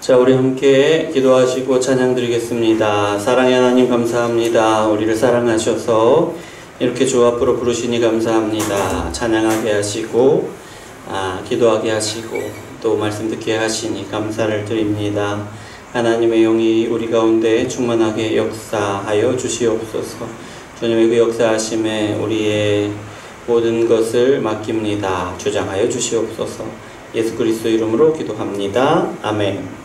자, 우리 함께 기도하시고 찬양 드리겠습니다. 사랑의 하나님 감사합니다. 우리를 사랑하셔서 이렇게 주 앞으로 부르시니 감사합니다. 찬양하게 하시고 기도하게 하시고 또 말씀 듣게 하시니 감사를 드립니다. 하나님의 영이 우리 가운데 충만하게 역사하여 주시옵소서. 주님의 그 역사하심에 우리의 모든 것을 맡깁니다. 주장하여 주시옵소서. 예수 그리스도 이름으로 기도합니다. 아멘.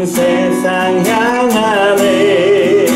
세상 향하네.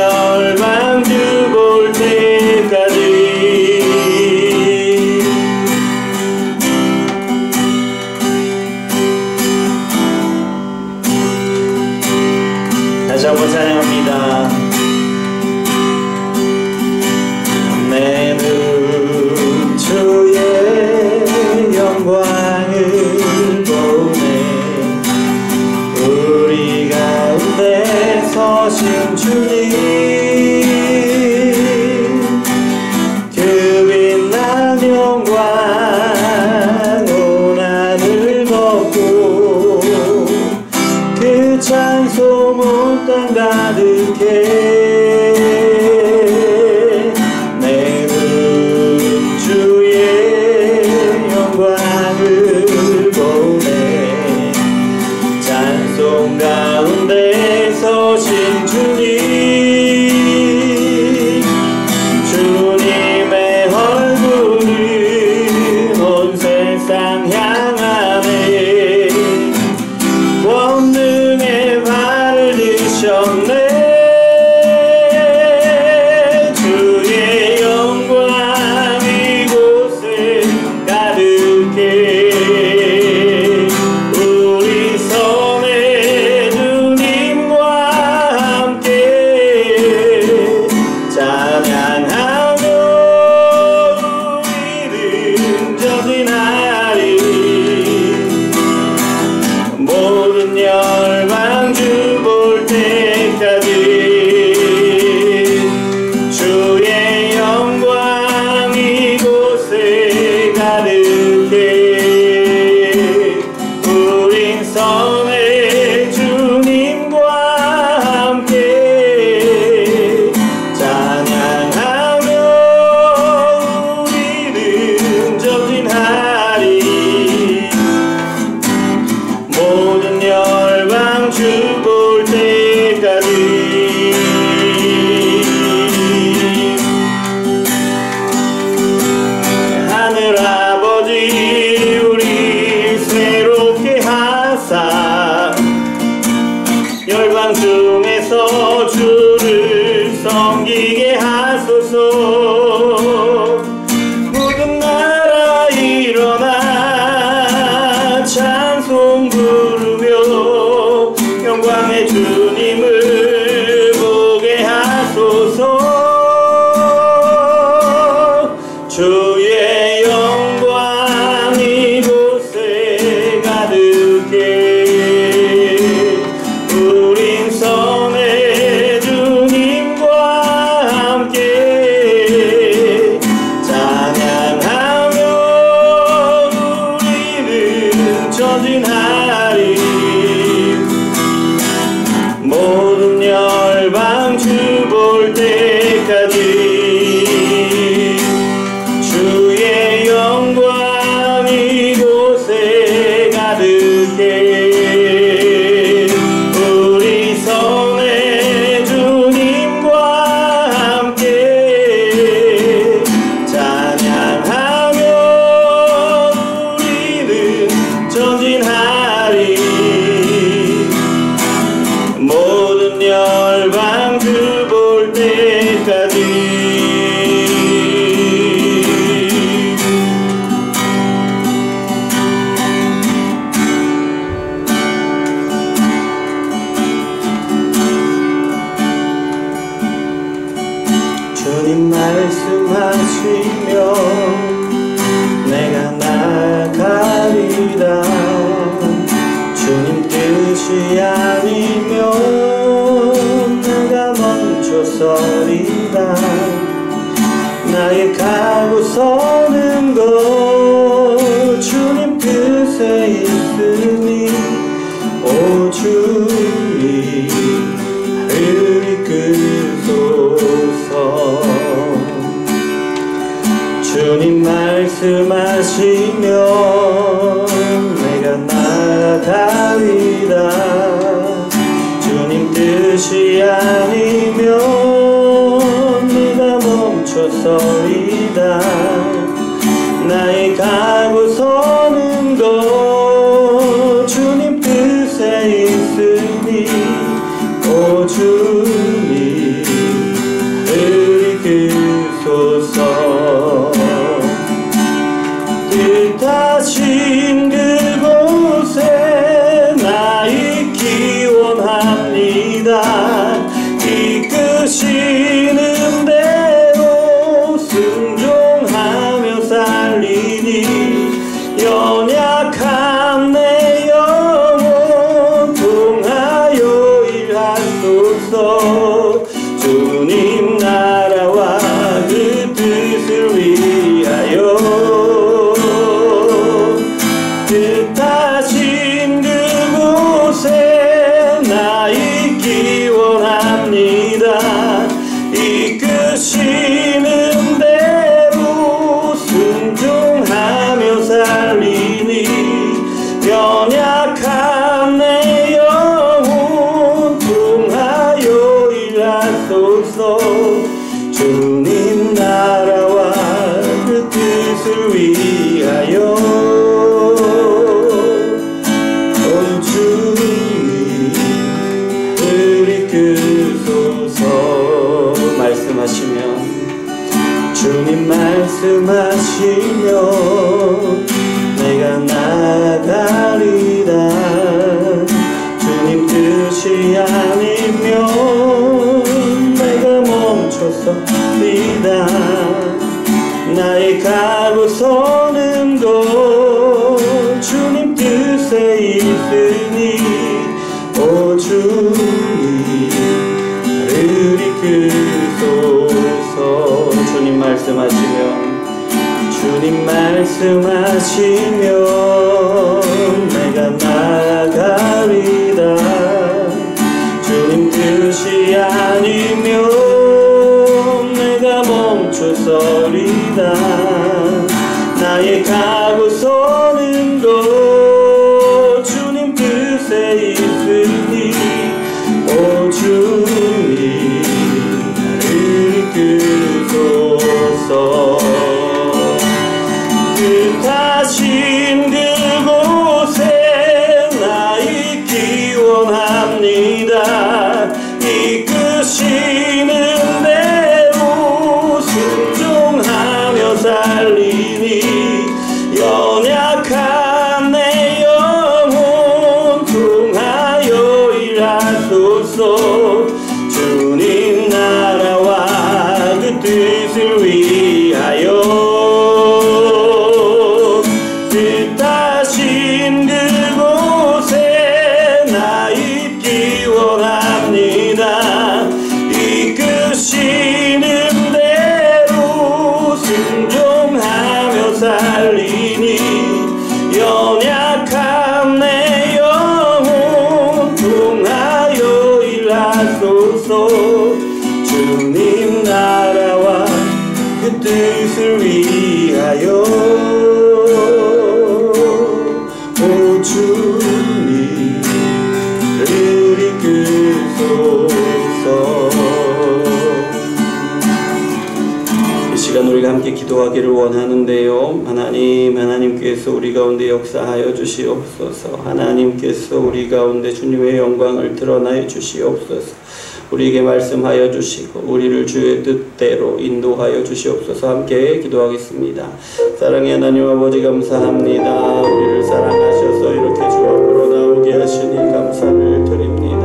열방 주 볼 때까지 다시 한번 찬양합니다. 내 눈 주의 영광을 보네 우리 가운데 서신 주님 그 빛난 영광 온 하늘 덮고 그 찬송 온 땅 가득해 내 눈 주의 영광을 보네 찬송 가운데 서신 주님 주님의 얼굴은 온 세상 향하네 권능의 발을 드셨네 주의 영광 이곳에 가득해 우리 선의 주님과 함께 찬양하며 우리는 전진하리 모든 열방 주 볼 때까지 주의 영광 이곳에 가득해 우린 선의 주님과 함께 찬양하며 우리는 전진하리 모든 열방 주 볼 때까지 하늘 아버지 우리 새롭게 하사 열방 중에서 주를 섬기게 하소서 모든 나라 일어나 찬송 부르며 영광의 주님을 보게 하소서 주의 영광 이곳에 가득해 우린 선의 주님과 함께 찬양하며 우리는 전진하리 모든 열방 주 볼 때까지 주의 영광 이곳에 가득해 우리 선의 주님과 함께 찬양하며 우리는 전진하리 모든 열방 주 볼 때까지 주님 말씀하시며 내가 나가리라 주님 뜻이 아니면 내가 멈춰서리라 나의 가고 서는 것 주님 뜻에 있으니 오 주님 나를 이끌소서 주님 말씀하시면 내가 나가리라 주님 뜻이 아니면 내가 멈춰서리다 나의 가고 서는 것 주님 뜻에 있으니 오 주님 주님 나라와 그 뜻을 위하여 뜻하신 그곳에 나 있기 원합니다. 이끄시는 대로 순종하며 살리니 연약한 내 영혼 통하여 일하소서. 주님 나라와 그 뜻을 위하여 온 주님 우리 이끄소서. 말씀하시면 주님 말씀하시면 내가 나가리다. 주님 뜻이 아니면 내가 멈춰서리다. 나의 가고 서는 곳 주님 뜻에 있으니 오 주님 나를 이끄소서. 주님 말씀하시면 주님 말씀하시면 내가 나가리다. 주님 뜻이 아니면 내가 멈춰서리다. 나의 가고 서는 곳 주님 뜻에 있으니 오 주님 나를 이끄소서. 뜻하신 그곳에 나 있기 원합니다. 이끄시는 대로 순종하며 살리니 연약한 내 영혼 통하여 일하소서. 주님 나라와 그 뜻을 위하여 뜻하신 그곳에 나 있기 원합니다. 이끄시는 대로 순종하며 살리니 연약한 내 영혼 통하여 일하소서. 주님 나라와 그 뜻을 위하여 오 주님 나를 이끄소서. 이 시간 우리가 함께 기도하기를 원하는데요. 하나님께서 우리 가운데 역사하여 주시옵소서. 하나님께서 우리 가운데 주님의 영광을 드러나여 주시옵소서. 우리에게 말씀하여 주시고 우리를 주의 뜻대로 인도하여 주시옵소서. 함께 기도하겠습니다. 사랑의 하나님 아버지 감사합니다. 우리를 사랑하셔서 이렇게 주 앞으로 나오게 하시니 감사를 드립니다.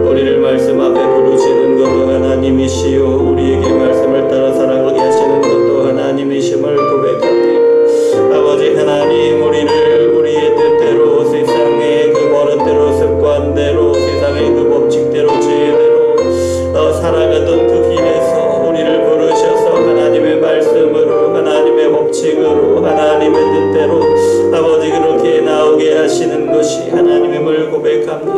우리를 말씀 앞에 부르시는 것도 하나님이시요 우리에게 말씀을 따라 살아가게 하시는 것도 하나님이심을 고백합니다. 아버지 하나님, 우리를 우리의 뜻대로 세상의 그 버릇대로 습관대로 세상의 그 법칙대로 죄대로 살아가던 그 길에서 우리를 부르셔서 하나님의 말씀으로 하나님의 법칙으로 하나님의 뜻대로 아버지 그렇게 나오게 하시는 것이 하나님임을 고백합니다.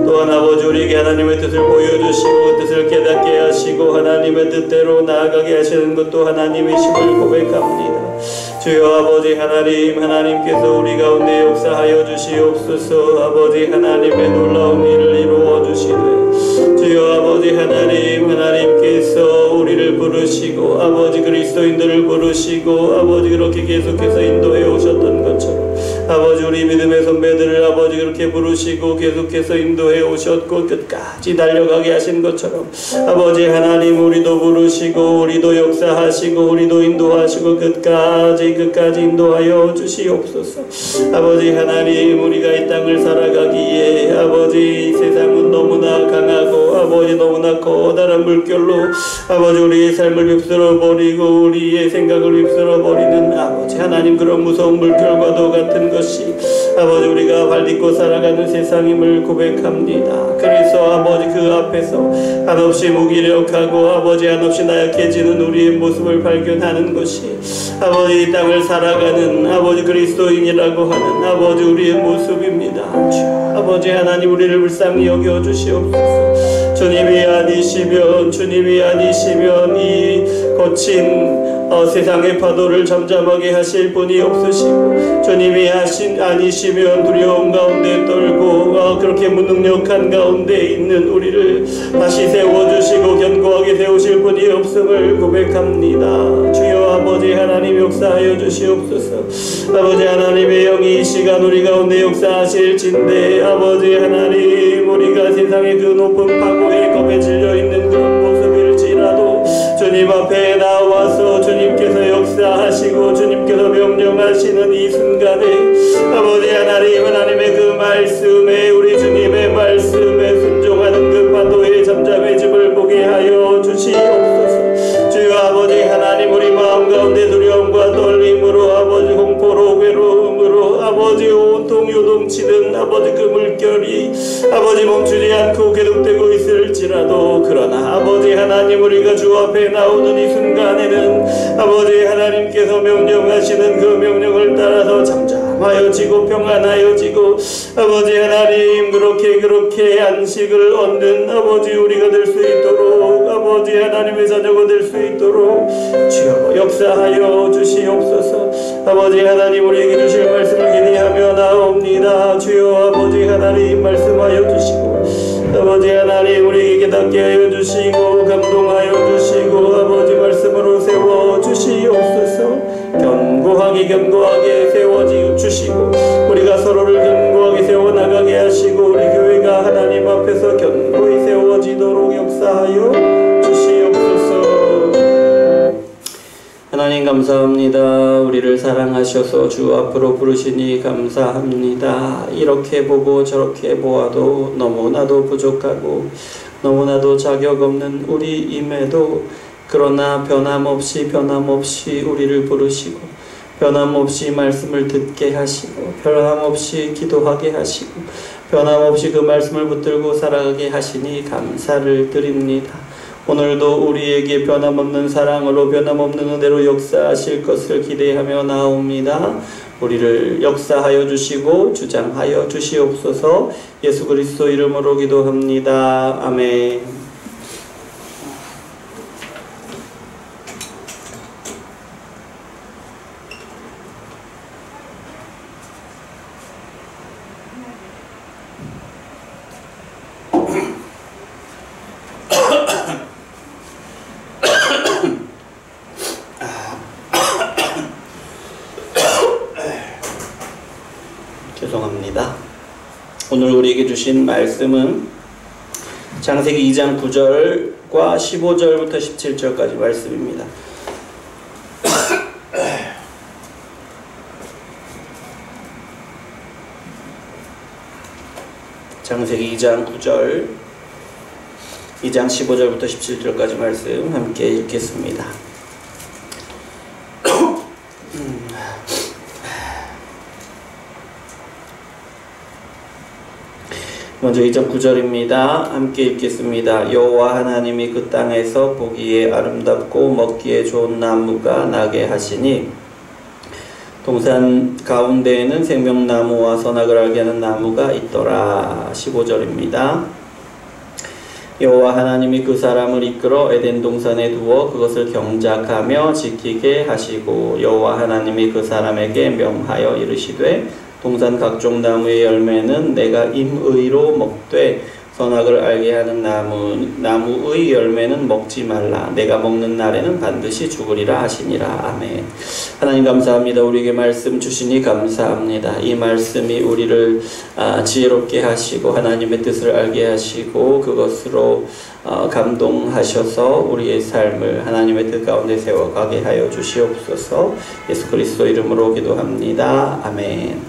또한 아버지 우리에게 하나님의 뜻을 보여주시고 뜻을 깨닫게 하시고 하나님의 뜻대로 나아가게 하시는 것도 하나님이심을 고백합니다. 주여 아버지 하나님, 하나님께서 우리 가운데 역사하여 주시옵소서. 아버지 하나님의 놀라운 일을 이루어 주시되 주여 아버지 하나님, 하나님께서 우리를 부르시고 아버지 그리스도인들을 부르시고 아버지 그렇게 계속해서 인도해 오셨던 것처럼 아버지 우리 믿음의 선배들을 아버지 그렇게 부르시고 계속해서 인도해 오셨고 끝까지 달려가게 하신 것처럼 아버지 하나님 우리도 부르시고 우리도 역사하시고 우리도 인도하시고 끝까지 인도하여 주시옵소서. 아버지 하나님, 우리가 이 땅을 살아가기에 아버지 세상은 너무나 강하고 아버지 너무나 커다란 물결로 아버지 우리의 삶을 휩쓸어 버리고 우리의 생각을 휩쓸어 버리는 아버지 하나님 그런 무서운 물결과도 같은 것이 아버지 우리가 발딛고 살아가는 세상임을 고백합니다. 그래서 아버지 그 앞에서 한없이 무기력하고 아버지 한없이 나약해지는 우리의 모습을 발견하는 것이 아버지 이 땅을 살아가는 아버지 그리스도인이라고 하는 아버지 우리의 모습입니다. 아버지 하나님 우리를 불쌍히 여겨 주시옵소서. 주님이 아니시면 이 거친 세상의 파도를 잠잠하게 하실 분이 없으시고 주님이 아니시면 두려움 가운데 떨고 그렇게 무능력한 가운데 있는 우리를 다시 세워주시고 견고하게 세우실 분이 없음을 고백합니다. 주여 아버지 하나님 역사하여 주시옵소서. 아버지 하나님의 영이 이 시간 우리 가운데 역사하실진데 아버지 하나님 우리가 세상의 그 높은 파고의 검에 질려있는 그런 모습일지라도 주님 앞에 나와서 주님께서 역사하시고 주님께서 명령하시는 이 순간에 아버지 하나님의 그 말씀에 우리 주님의 말씀에 순종하는 그 파도의 잠잠해짐을 보게 하여 주시옵소서. 주여 아버지 하나님 우리 마음 가운데 두려움과 떨림으로 아버지 공포로 괴로움으로 아버지 온통 요동치는 아버지 그 물결이 아버지 멈추지 않고 계속되고 있을지라도 그러나 아버지 하나님 우리가 주 앞에 나오는 이 순간에는 아버지 하나님께서 명령하시는 그 명령을 따라서 잠잠하여지고 평안하여지고 아버지 하나님 그렇게 안식을 얻는 아버지 우리가 될 수 있도록 아버지 하나님의 자녀가 될 수 있도록 주여 역사하여 주시옵소서. 아버지 하나님 우리에게 주실 말씀을 기대하며 나옵니다. 주여 아버지 하나님 말씀하여 주시고 아버지 하나님 우리에게 깨닫게 하여 주시고 감동하여 주시고 아버지 말씀으로 세워 주시옵소서. 견고하게 세워 주시고 우리가 서로를 견고하게 세워나가게 하시고 우리 교회가 하나님 앞에서 견고히 세워지도록 역사하여 주시옵소서. 하나님 감사합니다. 우리를 사랑하셔서 주 앞으로 부르시니 감사합니다. 이렇게 보고 저렇게 보아도 너무나도 부족하고 너무나도 자격 없는 우리임에도 그러나 변함없이 우리를 부르시고 변함없이 말씀을 듣게 하시고 변함없이 기도하게 하시고 변함없이 그 말씀을 붙들고 살아가게 하시니 감사를 드립니다. 오늘도 우리에게 변함없는 사랑으로 변함없는 은혜로 역사하실 것을 기대하며 나옵니다. 우리를 역사하여 주시고 주장하여 주시옵소서. 예수 그리스도 이름으로 기도합니다. 아멘. 죄송합니다. 오늘 우리에게 주신 말씀은 창세기 2장 9절과 15절부터 17절까지 말씀입니다. 창세기 2장 9절, 2장 15절부터 17절까지 말씀 함께 읽겠습니다. 먼저 2장 9절입니다. 함께 읽겠습니다. 여호와 하나님이 그 땅에서 보기에 아름답고 먹기에 좋은 나무가 나게 하시니 동산 가운데에는 생명나무와 선악을 알게 하는 나무가 있더라. 15절입니다. 여호와 하나님이 그 사람을 이끌어 에덴 동산에 두어 그것을 경작하며 지키게 하시고 여호와 하나님이 그 사람에게 명하여 이르시되 동산 각종 나무의 열매는 내가 임의로 먹되 선악을 알게 하는 나무의 열매는 먹지 말라. 내가 먹는 날에는 반드시 죽으리라 하시니라. 아멘. 하나님 감사합니다. 우리에게 말씀 주시니 감사합니다. 이 말씀이 우리를 지혜롭게 하시고 하나님의 뜻을 알게 하시고 그것으로 감동하셔서 우리의 삶을 하나님의 뜻 가운데 세워가게 하여 주시옵소서. 예수 그리스도 이름으로 기도합니다. 아멘.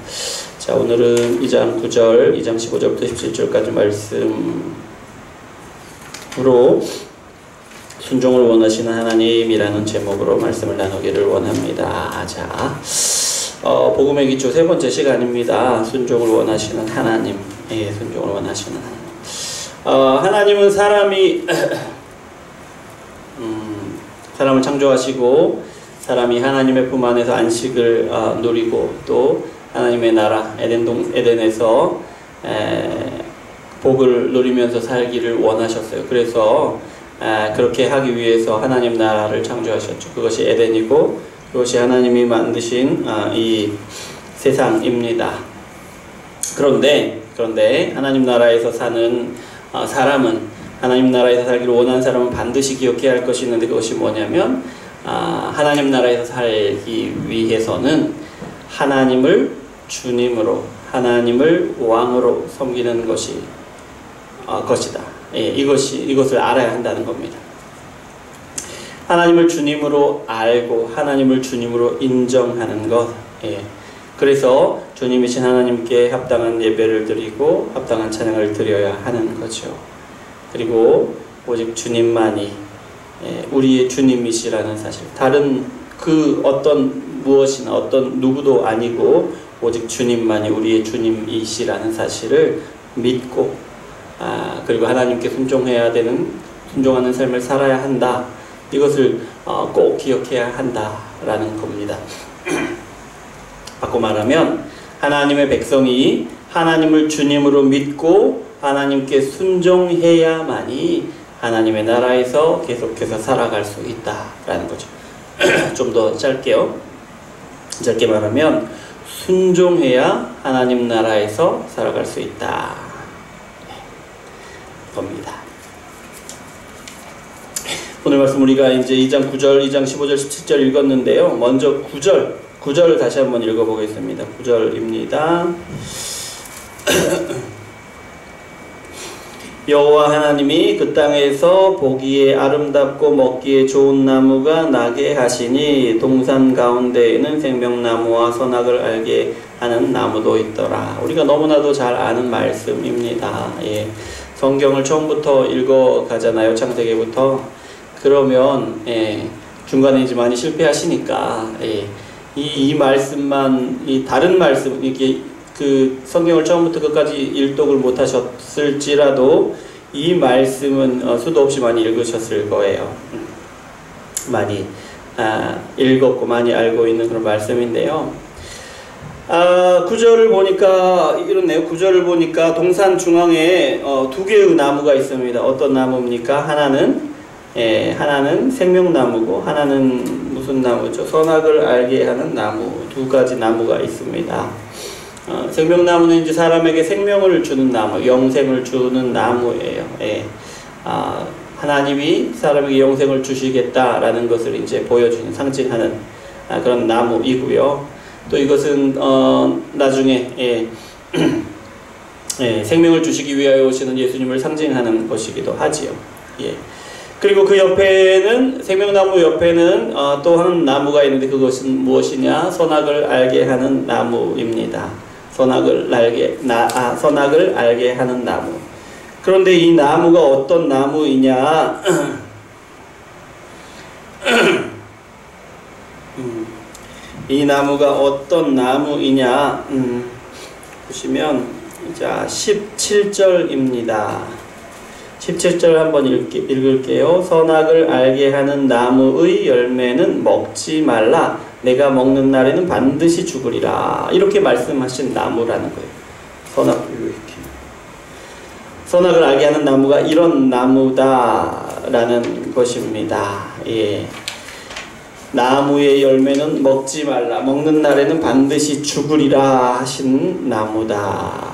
자, 오늘은 2장 9절, 2장 15절부터 17절까지 말씀으로 순종을 원하시는 하나님이라는 제목으로 말씀을 나누기를 원합니다. 자, 복음의 기초 세 번째 시간입니다. 순종을 원하시는 하나님. 예, 순종을 원하시는 하나님. 하나님은 사람을 창조하시고 사람이 하나님의 품 안에서 안식을 누리고 또 하나님의 나라 에덴에서 복을 누리면서 살기를 원하셨어요. 그래서 그렇게 하기 위해서 하나님 나라를 창조하셨죠. 그것이 에덴이고 그것이 하나님이 만드신 이 세상입니다. 그런데 하나님 나라에서 사는 사람은, 하나님 나라에서 살기를 원하는 사람은 반드시 기억해야 할 것이 있는데, 그것이 뭐냐면 하나님 나라에서 살기 위해서는 하나님을 주님으로, 하나님을 왕으로 섬기는 것이다. 예, 이것을 알아야 한다는 겁니다. 하나님을 주님으로 알고 하나님을 주님으로 인정하는 것. 예. 그래서 주님이신 하나님께 합당한 예배를 드리고 합당한 찬양을 드려야 하는 거죠. 그리고 오직 주님만이 우리의 주님이시라는 사실, 다른 그 어떤 무엇이나 어떤 누구도 아니고 오직 주님만이 우리의 주님이시라는 사실을 믿고 그리고 하나님께 순종하는 삶을 살아야 한다. 이것을 꼭 기억해야 한다라는 겁니다. 바꿔 말하면 하나님의 백성이 하나님을 주님으로 믿고 하나님께 순종해야만이 하나님의 나라에서 계속해서 살아갈 수 있다라는 거죠. 좀 더 짧게요. 짧게 말하면 순종해야 하나님 나라에서 살아갈 수 있다 겁니다. 오늘 말씀 우리가 이제 2장 9절, 2장 15절, 17절 읽었는데요. 먼저 9절을 다시 한번 읽어보겠습니다. 9절입니다. 여호와 하나님이 그 땅에서 보기에 아름답고 먹기에 좋은 나무가 나게 하시니 동산 가운데에는 생명나무와 선악을 알게 하는 나무도 있더라. 우리가 너무나도 잘 아는 말씀입니다. 예. 성경을 처음부터 읽어가잖아요. 창세기부터. 그러면 중간에 이제 많이 실패하시니까 이 말씀만, 이 다른 말씀, 이게 그 성경을 처음부터 끝까지 일독을 못하셨을지라도 이 말씀은 수도 없이 많이 읽으셨을 거예요. 많이 읽었고 많이 알고 있는 그런 말씀인데요. 9절을 보니까 이렇네요. 9절을 보니까 동산 중앙에 두 개의 나무가 있습니다. 어떤 나무입니까? 하나는 생명나무고 하나는 무슨 나무죠? 선악을 알게 하는 나무. 두 가지 나무가 있습니다. 생명나무는 이제 사람에게 생명을 주는 나무, 영생을 주는 나무예요. 하나님이 사람에게 영생을 주시겠다라는 것을 이제 보여주는, 상징하는 그런 나무이고요. 또 이것은 나중에 생명을 주시기 위하여 오시는 예수님을 상징하는 것이기도 하지요. 그리고 그 옆에는, 생명나무 옆에는 또 한 나무가 있는데 그것은 무엇이냐? 선악을 알게 하는 나무입니다. 선악을 알게 하는 나무. 그런데 이 나무가 어떤 나무이냐? 이 나무가 어떤 나무이냐? 보시면 자 17절입니다. 17절 한번 읽을게요. 선악을 알게 하는 나무의 열매는 먹지 말라. 내가 먹는 날에는 반드시 죽으리라. 이렇게 말씀하신 나무라는 거예요. 선악을 알게 하는 나무가 이런 나무다라는 것입니다. 나무의 열매는 먹지 말라. 먹는 날에는 반드시 죽으리라 하신 나무다.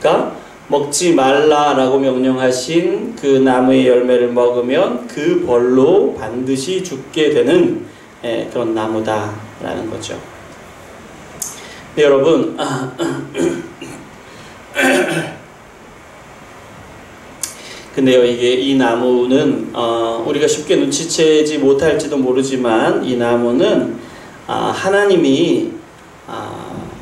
그러니까 먹지 말라라고 명령하신 그 나무의 열매를 먹으면 그 벌로 반드시 죽게 되는 그런 나무다라는 거죠. 네, 여러분, 근데요, 이 나무는 우리가 쉽게 눈치채지 못할지도 모르지만 이 나무는 하나님이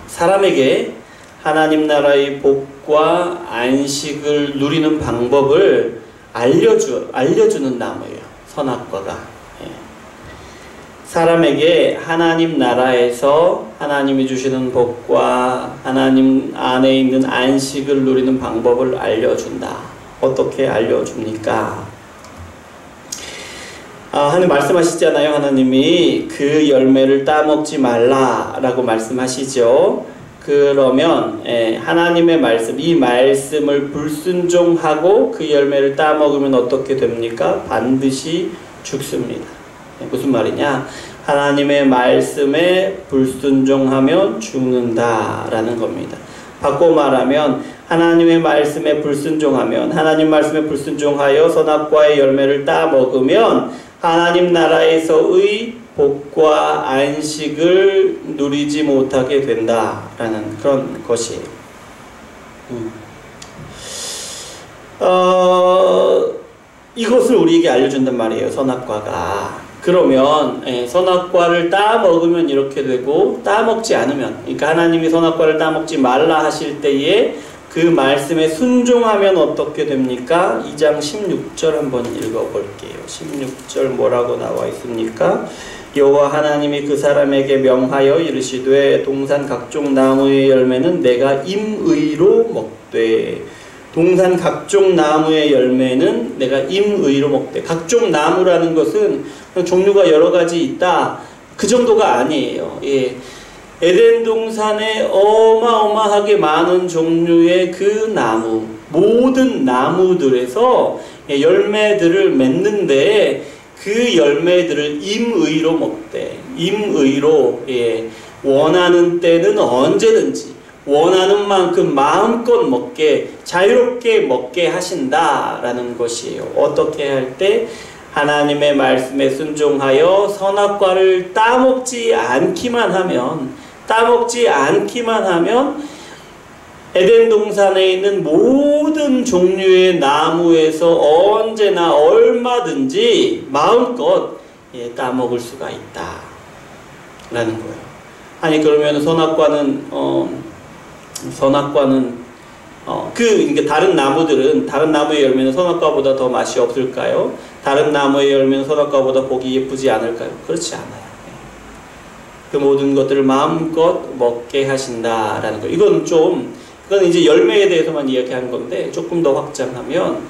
사람에게 하나님 나라의 복과 안식을 누리는 방법을 알려주는 나무예요. 선악과가. 사람에게 하나님 나라에서 하나님이 주시는 복과 하나님 안에 있는 안식을 누리는 방법을 알려준다. 어떻게 알려줍니까? 하나님 말씀하시잖아요. 하나님이 그 열매를 따먹지 말라라고 말씀하시죠. 그러면 하나님의 말씀, 이 말씀을 불순종하고 그 열매를 따먹으면 어떻게 됩니까? 반드시 죽습니다. 무슨 말이냐? 하나님의 말씀에 불순종하면 죽는다라는 겁니다. 바꿔 말하면 하나님의 말씀에 불순종하면, 하나님 말씀에 불순종하여 선악과의 열매를 따먹으면 하나님 나라에서의 복과 안식을 누리지 못하게 된다라는 그런 것이에요. 이것을 우리에게 알려준단 말이에요. 선악과가. 그러면 선악과를 따먹으면 이렇게 되고 따먹지 않으면, 그러니까 하나님이 선악과를 따먹지 말라 하실 때에 그 말씀에 순종하면 어떻게 됩니까? 2장 16절 한번 읽어볼게요. 16절 뭐라고 나와 있습니까? 여호와 하나님이 그 사람에게 명하여 이르시되 동산 각종 나무의 열매는 내가 임의로 먹되. 동산 각종 나무의 열매는 내가 임의로 먹되. 각종 나무라는 것은 종류가 여러 가지 있다, 그 정도가 아니에요. 예. 에덴 동산에 어마어마하게 많은 종류의 그 나무, 모든 나무들에서 열매들을 맺는데 그 열매들을 임의로 먹되. 임의로, 원하는 때는 언제든지 원하는 만큼 마음껏 먹게, 자유롭게 먹게 하신다라는 것이에요. 어떻게 할 때? 하나님의 말씀에 순종하여 선악과를 따먹지 않기만 하면 에덴 동산에 있는 모든 종류의 나무에서 언제나 얼마든지 마음껏 따먹을 수가 있다 라는 거예요. 아니 그러면 선악과는 그러니까 다른 나무의 열매는 선악과보다 더 맛이 없을까요? 다른 나무의 열매는 선악과보다 보기 예쁘지 않을까요? 그렇지 않아요. 그 모든 것들을 마음껏 먹게 하신다라는 거. 이건 이제 열매에 대해서만 이야기한 건데 조금 더 확장하면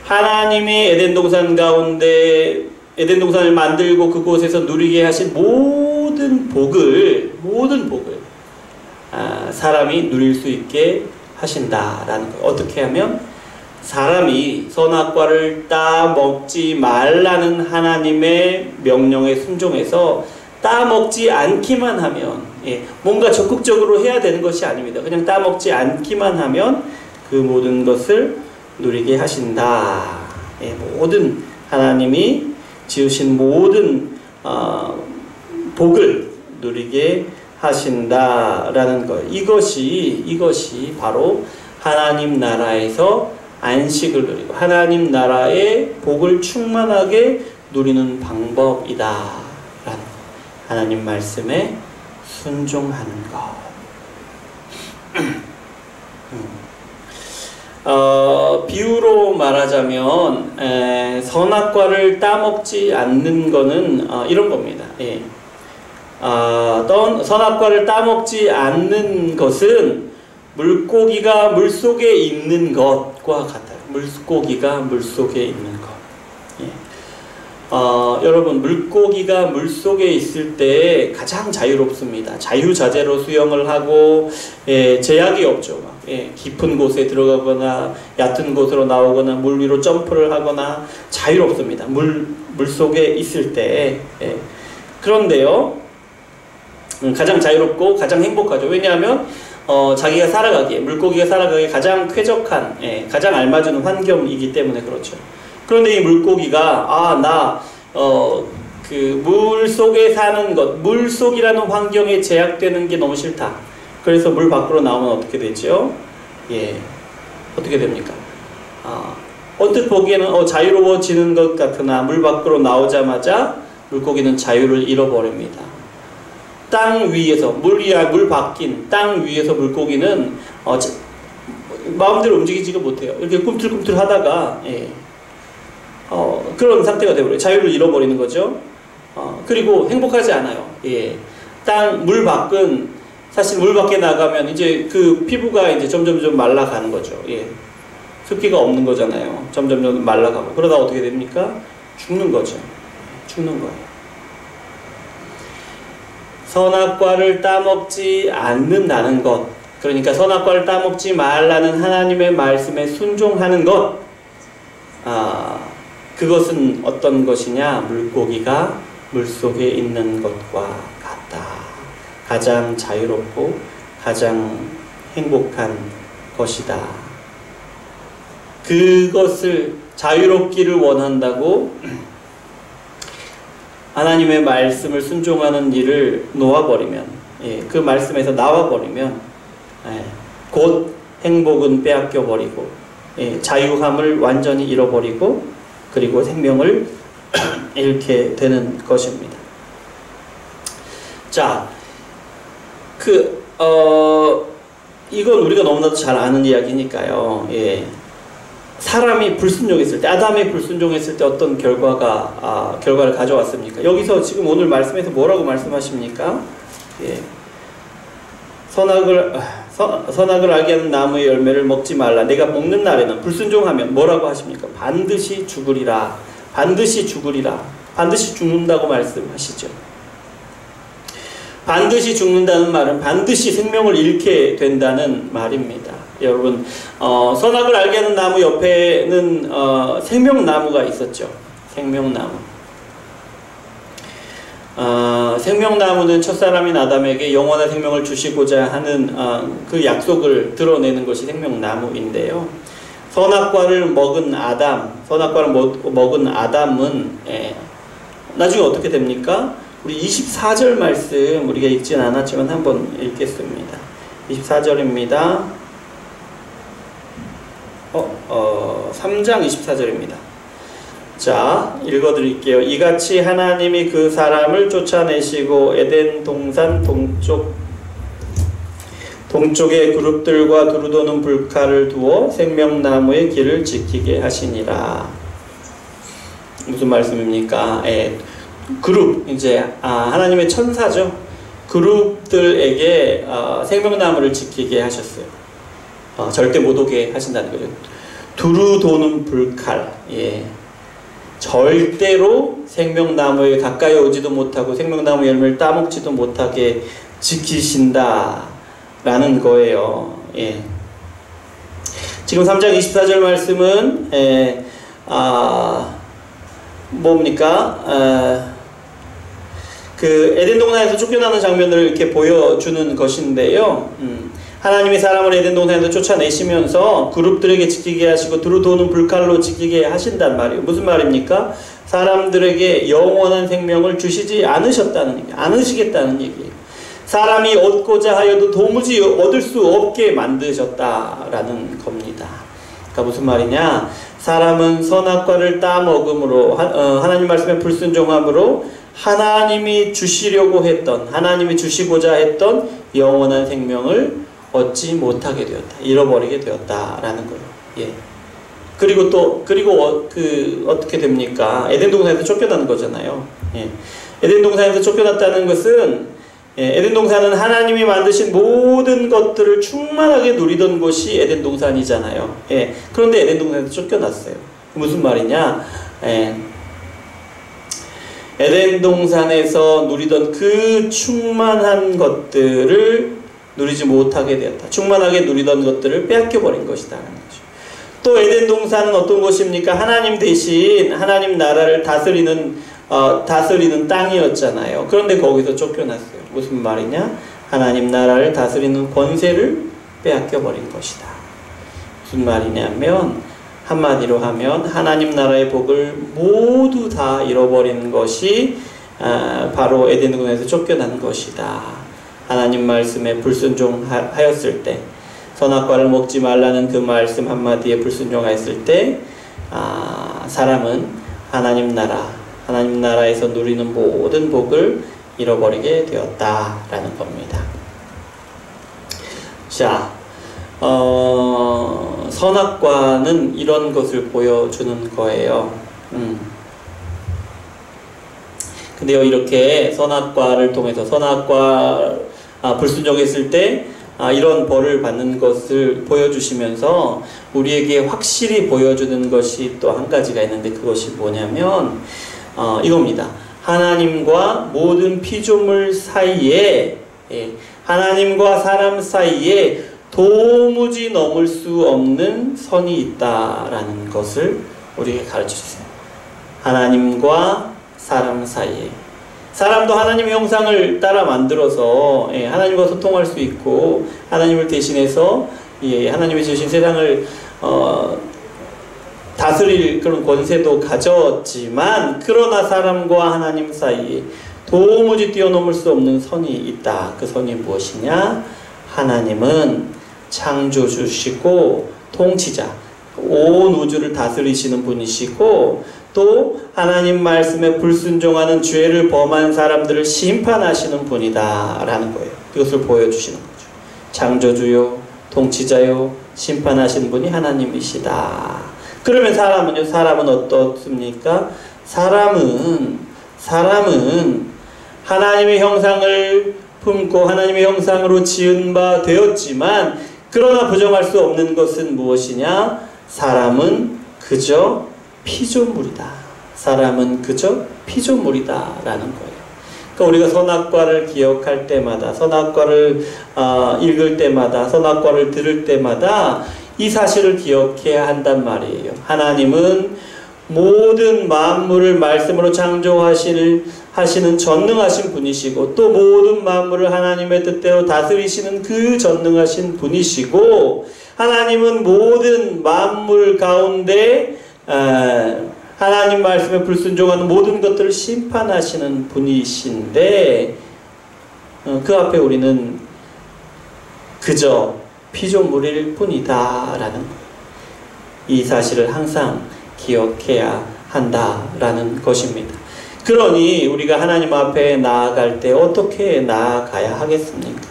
하나님이 에덴 동산 가운데 에덴 동산을 만들고 그곳에서 누리게 하신 모든 복을 사람이 누릴 수 있게 하신다라는 거예요. 어떻게 하면? 사람이 선악과를 따먹지 말라는 하나님의 명령에 순종해서 따먹지 않기만 하면, 뭔가 적극적으로 해야 되는 것이 아닙니다. 그냥 따먹지 않기만 하면 그 모든 것을 누리게 하신다. 모든 하나님이 지으신 모든 복을 누리게 하신다라는 것. 이것이 바로 하나님 나라에서 안식을 누리고 하나님 나라의 복을 충만하게 누리는 방법이다 라는 것. 하나님 말씀에 순종하는 것. 비유로 말하자면 선악과를 따먹지 않는 거는 이런 겁니다. 선악과를 따먹지 않는 것은 물고기가 물속에 있는 것과 같아요. 물고기가 물속에 있는 것. 여러분, 물고기가 물속에 있을 때 가장 자유롭습니다. 자유자재로 수영을 하고 제약이 없죠. 깊은 곳에 들어가거나 얕은 곳으로 나오거나 물 위로 점프를 하거나 자유롭습니다. 물속에 있을 때. 그런데요, 가장 자유롭고 가장 행복하죠. 왜냐하면 자기가 살아가기에, 물고기가 살아가기에 가장 쾌적한, 가장 알맞은 환경이기 때문에 그렇죠. 그런데 이 물고기가 그 물 속에 사는 것, 물속이라는 환경에 제약되는 게 너무 싫다. 그래서 물 밖으로 나오면 어떻게 되죠? 어떻게 됩니까? 언뜻 보기에는 자유로워지는 것 같으나 물 밖으로 나오자마자 물고기는 자유를 잃어버립니다. 땅 위에서, 물 밖인 땅 위에서 물고기는 마음대로 움직이지가 못해요. 이렇게 꿈틀꿈틀 하다가 그런 상태가 되어버려요. 자유를 잃어버리는 거죠. 그리고 행복하지 않아요. 예. 물 밖은, 사실 물 밖에 나가면 이제 그 피부가 이제 점점 말라가는 거죠. 예. 습기가 없는 거잖아요. 점점 말라가고. 그러다 어떻게 됩니까? 죽는 거죠. 죽는 거예요. 선악과를 따먹지 않는다는 것, 그러니까 선악과를 따먹지 말라는 하나님의 말씀에 순종하는 것, 그것은 어떤 것이냐? 물고기가 물속에 있는 것과 같다. 가장 자유롭고 가장 행복한 것이다. 그것을 자유롭기를 원한다고 하나님의 말씀을 순종하는 일을 놓아버리면, 그 말씀에서 나와버리면, 곧 행복은 빼앗겨버리고, 자유함을 완전히 잃어버리고, 그리고 생명을 잃게 되는 것입니다. 자, 이건 우리가 너무나도 잘 아는 이야기니까요. 사람이 불순종했을 때, 아담이 불순종했을 때 어떤 결과를 가져왔습니까? 여기서 지금 오늘 말씀에서 뭐라고 말씀하십니까? 선악을 알게 하는 나무의 열매를 먹지 말라. 내가 먹는 날에는, 불순종하면 뭐라고 하십니까? 반드시 죽으리라. 반드시 죽으리라. 반드시 죽는다고 말씀하시죠. 반드시 죽는다는 말은 반드시 생명을 잃게 된다는 말입니다. 여러분, 선악을 알게 하는 나무 옆에는 생명나무가 있었죠. 생명나무. 생명나무는 첫사람인 아담에게 영원한 생명을 주시고자 하는 그 약속을 드러내는 것이 생명나무인데요. 선악과를 먹은 아담은 나중에 어떻게 됩니까? 우리 24절 말씀 우리가 읽진 않았지만 한번 읽겠습니다. 24절입니다. 3장 24절입니다. 자, 읽어드릴게요. 이같이 하나님이 그 사람을 쫓아내시고 에덴 동산 동쪽에 그룹들과 두루도는 불칼을 두어 생명나무의 길을 지키게 하시니라. 무슨 말씀입니까? 그룹, 이제 하나님의 천사죠. 그룹들에게 생명나무를 지키게 하셨어요. 절대 못 오게 하신다는 거죠. 두루도는 불칼. 절대로 생명나무에 가까이 오지도 못하고 생명나무 열매를 따먹지도 못하게 지키신다 라는 거예요. 지금 3장 24절 말씀은 뭡니까? 그 에덴 동산에서 쫓겨나는 장면을 이렇게 보여주는 것인데요. 하나님이 사람을 에덴 동산에서 쫓아내시면서 그룹들에게 지키게 하시고 두루도는 불칼로 지키게 하신단 말이에요. 무슨 말입니까? 사람들에게 영원한 생명을 주시지 않으시겠다는 얘기예요. 사람이 얻고자 하여도 도무지 얻을 수 없게 만드셨다라는 겁니다. 그러니까 무슨 말이냐? 사람은 선악과를 따먹음으로 하나님 말씀에 불순종함으로 하나님이 주시려고 했던, 하나님이 주시고자 했던 영원한 생명을 얻지 못하게 되었다. 잃어버리게 되었다라는 거예요. 그리고 어떻게 됩니까? 에덴 동산에서 쫓겨나는 거잖아요. 에덴 동산에서 쫓겨났다는 것은, 에덴 동산은 하나님이 만드신 모든 것들을 충만하게 누리던 곳이 에덴 동산이잖아요. 그런데 에덴 동산에서 쫓겨났어요. 무슨 말이냐? 에덴 동산에서 누리던 그 충만한 것들을 누리지 못하게 되었다. 충만하게 누리던 것들을 빼앗겨버린 것이다. 또 에덴 동산은 어떤 곳입니까? 하나님 대신 하나님 나라를 다스리는 땅이었잖아요. 그런데 거기서 쫓겨났어요. 무슨 말이냐? 하나님 나라를 다스리는 권세를 빼앗겨버린 것이다. 무슨 말이냐면, 한마디로 하면 하나님 나라의 복을 모두 다 잃어버린 것이 바로 에덴 동산에서 쫓겨난 것이다. 하나님 말씀에 불순종하였을 때, 선악과를 먹지 말라는 그 말씀 한마디에 불순종하였을 때 사람은 하나님 나라에서 누리는 모든 복을 잃어버리게 되었다라는 겁니다. 자, 선악과는 이런 것을 보여주는 거예요. 근데요, 이렇게 선악과를 통해서 불순종했을 때 이런 벌을 받는 것을 보여주시면서 우리에게 확실히 보여주는 것이 또 한 가지가 있는데, 그것이 뭐냐면 이겁니다. 하나님과 모든 피조물 사이에, 하나님과 사람 사이에 도무지 넘을 수 없는 선이 있다라는 것을 우리에게 가르쳐 주세요. 하나님과 사람 사이에, 사람도 하나님의 형상을 따라 만들어서 하나님과 소통할 수 있고, 하나님을 대신해서 하나님이 주신 세상을 다스릴 그런 권세도 가졌지만, 그러나 사람과 하나님 사이에 도무지 뛰어넘을 수 없는 선이 있다. 그 선이 무엇이냐? 하나님은 창조주시고 통치자, 온 우주를 다스리시는 분이시고, 또 하나님 말씀에 불순종하는 죄를 범한 사람들을 심판하시는 분이다 라는 거예요. 이것을 보여주시는 거죠. 창조주요, 통치자요, 심판하시는 분이 하나님이시다. 그러면 사람은요? 사람은 어떻습니까? 사람은 하나님의 형상을 품고 하나님의 형상으로 지은 바 되었지만, 그러나 부정할 수 없는 것은 무엇이냐? 사람은 그저 피조물이다. 사람은 그저 피조물이다 라는 거예요. 그러니까 우리가 선악과를 기억할 때마다, 선악과를 읽을 때마다, 선악과를 들을 때마다 이 사실을 기억해야 한단 말이에요. 하나님은 모든 만물을 말씀으로 창조하시는 전능하신 분이시고, 또 모든 만물을 하나님의 뜻대로 다스리시는 그 전능하신 분이시고, 하나님은 모든 만물 가운데 하나님 말씀에 불순종하는 모든 것들을 심판하시는 분이신데, 그 앞에 우리는 그저 피조물일 뿐이다 라는 거예요. 이 사실을 항상 기억해야 한다라는 것입니다. 그러니 우리가 하나님 앞에 나아갈 때 어떻게 나아가야 하겠습니까?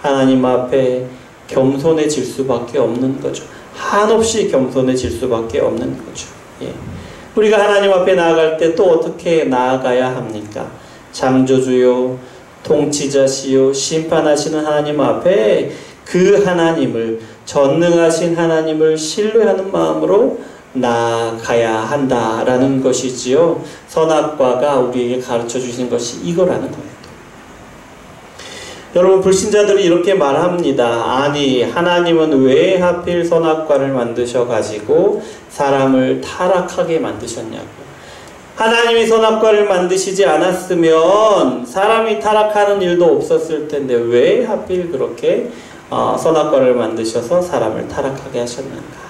하나님 앞에 겸손해질 수밖에 없는 거죠. 한없이 겸손해질 수밖에 없는 거죠. 우리가 하나님 앞에 나아갈 때 또 어떻게 나아가야 합니까? 창조주요, 통치자시요, 심판하시는 하나님 앞에 그 하나님을, 전능하신 하나님을 신뢰하는 마음으로 나아가야 한다라는 것이지요. 선악과가 우리에게 가르쳐 주신 것이 이거라는 거예요. 여러분, 불신자들이 이렇게 말합니다. 아니, 하나님은 왜 하필 선악과를 만드셔가지고 사람을 타락하게 만드셨냐고. 하나님이 선악과를 만드시지 않았으면 사람이 타락하는 일도 없었을 텐데 왜 하필 그렇게 선악과를 만드셔서 사람을 타락하게 하셨는가.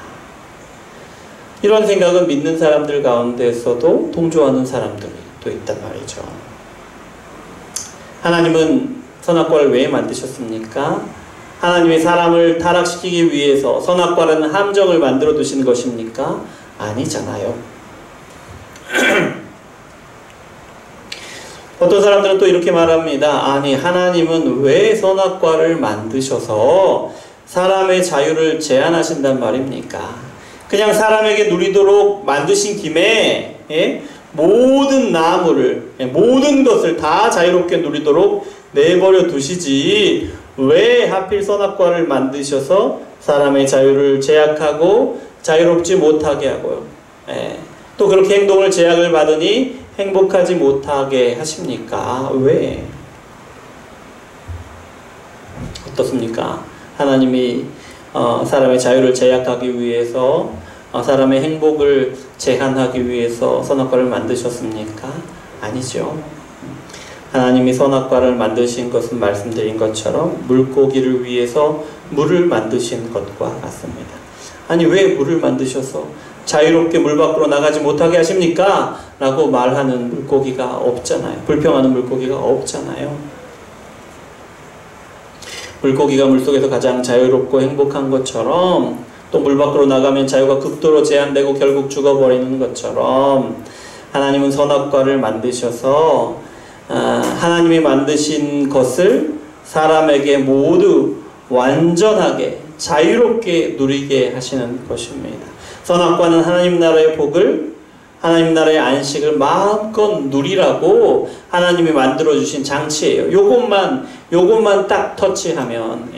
이런 생각은 믿는 사람들 가운데서도 동조하는 사람들이 또 있단 말이죠. 하나님은 선악과를 왜 만드셨습니까? 하나님이 사람을 타락시키기 위해서 선악과라는 함정을 만들어 두신 것입니까? 아니잖아요. 어떤 사람들은 또 이렇게 말합니다. 아니, 하나님은 왜 선악과를 만드셔서 사람의 자유를 제한하신단 말입니까? 그냥 사람에게 누리도록 만드신 김에 모든 나무를, 모든 것을 다 자유롭게 누리도록 내버려 두시지 왜 하필 선악과를 만드셔서 사람의 자유를 제약하고 자유롭지 못하게 하고요. 또 그렇게 행동을 제약을 받으니 행복하지 못하게 하십니까? 왜? 어떻습니까? 하나님이 사람의 자유를 제약하기 위해서, 사람의 행복을 제한하기 위해서 선악과를 만드셨습니까? 아니죠. 하나님이 선악과를 만드신 것은 말씀드린 것처럼 물고기를 위해서 물을 만드신 것과 같습니다. 아니, 왜 물을 만드셔서 자유롭게 물 밖으로 나가지 못하게 하십니까? 라고 말하는 물고기가 없잖아요. 불평하는 물고기가 없잖아요. 물고기가 물속에서 가장 자유롭고 행복한 것처럼, 또 물 밖으로 나가면 자유가 극도로 제한되고 결국 죽어버리는 것처럼, 하나님은 선악과를 만드셔서 하나님이 만드신 것을 사람에게 모두 완전하게 자유롭게 누리게 하시는 것입니다. 선악과는 하나님 나라의 복을, 하나님 나라의 안식을 마음껏 누리라고 하나님이 만들어주신 장치예요. 요것만 딱 터치하면,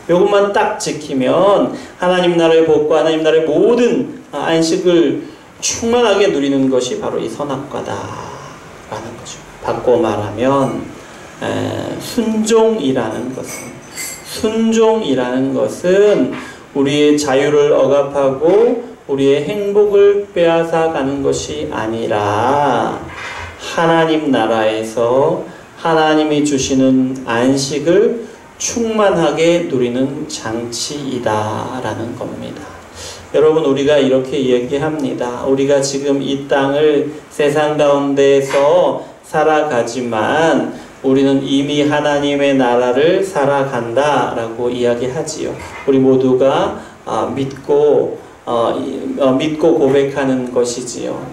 요것만 딱 지키면 하나님 나라의 복과 하나님 나라의 모든 안식을 충만하게 누리는 것이 바로 이 선악과다라는 거죠. 바꿔 말하면 순종이라는 것은 우리의 자유를 억압하고 우리의 행복을 빼앗아 가는 것이 아니라 하나님 나라에서 하나님이 주시는 안식을 충만하게 누리는 장치이다라는 겁니다. 여러분, 우리가 이렇게 얘기합니다. 우리가 지금 이 땅을 세상 가운데에서 살아가지만 우리는 이미 하나님의 나라를 살아간다라고 이야기하지요. 우리 모두가 믿고 고백하는 것이지요.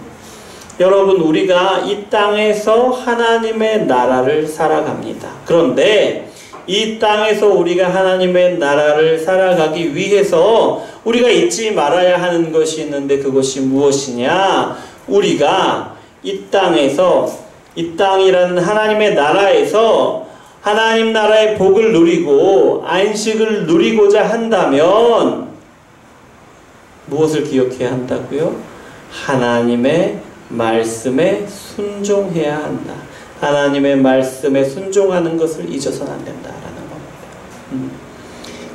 여러분, 우리가 이 땅에서 하나님의 나라를 살아갑니다. 그런데 이 땅에서 우리가 하나님의 나라를 살아가기 위해서 우리가 잊지 말아야 하는 것이 있는데 그것이 무엇이냐? 우리가 이 땅이라는 하나님의 나라에서 하나님 나라의 복을 누리고 안식을 누리고자 한다면 무엇을 기억해야 한다고요? 하나님의 말씀에 순종해야 한다. 하나님의 말씀에 순종하는 것을 잊어서는 안 된다라는 겁니다.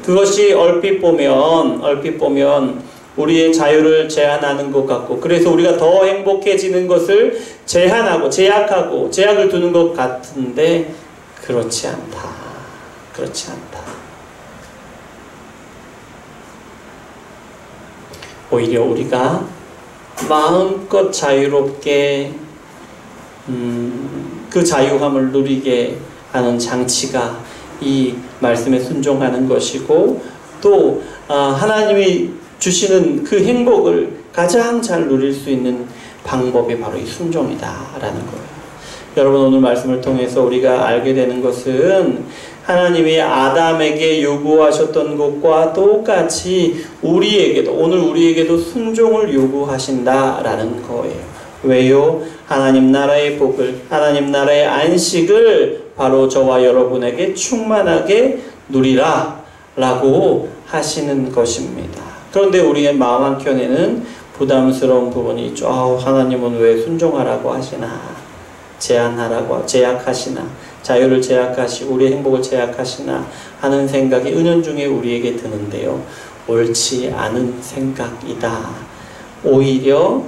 그것이 얼핏 보면 우리의 자유를 제한하는 것 같고, 그래서 우리가 더 행복해지는 것을 제약을 두는 것 같은데 그렇지 않다. 오히려 우리가 마음껏 자유롭게 그 자유함을 누리게 하는 장치가 이 말씀에 순종하는 것이고, 또 하나님이 주시는 그 행복을 가장 잘 누릴 수 있는 방법이 바로 이 순종이다라는 거예요. 여러분, 오늘 말씀을 통해서 우리가 알게 되는 것은 하나님이 아담에게 요구하셨던 것과 똑같이 오늘 우리에게도 순종을 요구하신다라는 거예요. 왜요? 하나님 나라의 복을, 하나님 나라의 안식을 바로 저와 여러분에게 충만하게 누리라 라고 하시는 것입니다. 그런데 우리의 마음 한켠에는 부담스러운 부분이 있죠. 하나님은 왜 순종하라고 하시나, 제약하시나, 자유를 제약하시고 우리의 행복을 제약하시나 하는 생각이 은연중에 우리에게 드는데요. 옳지 않은 생각이다. 오히려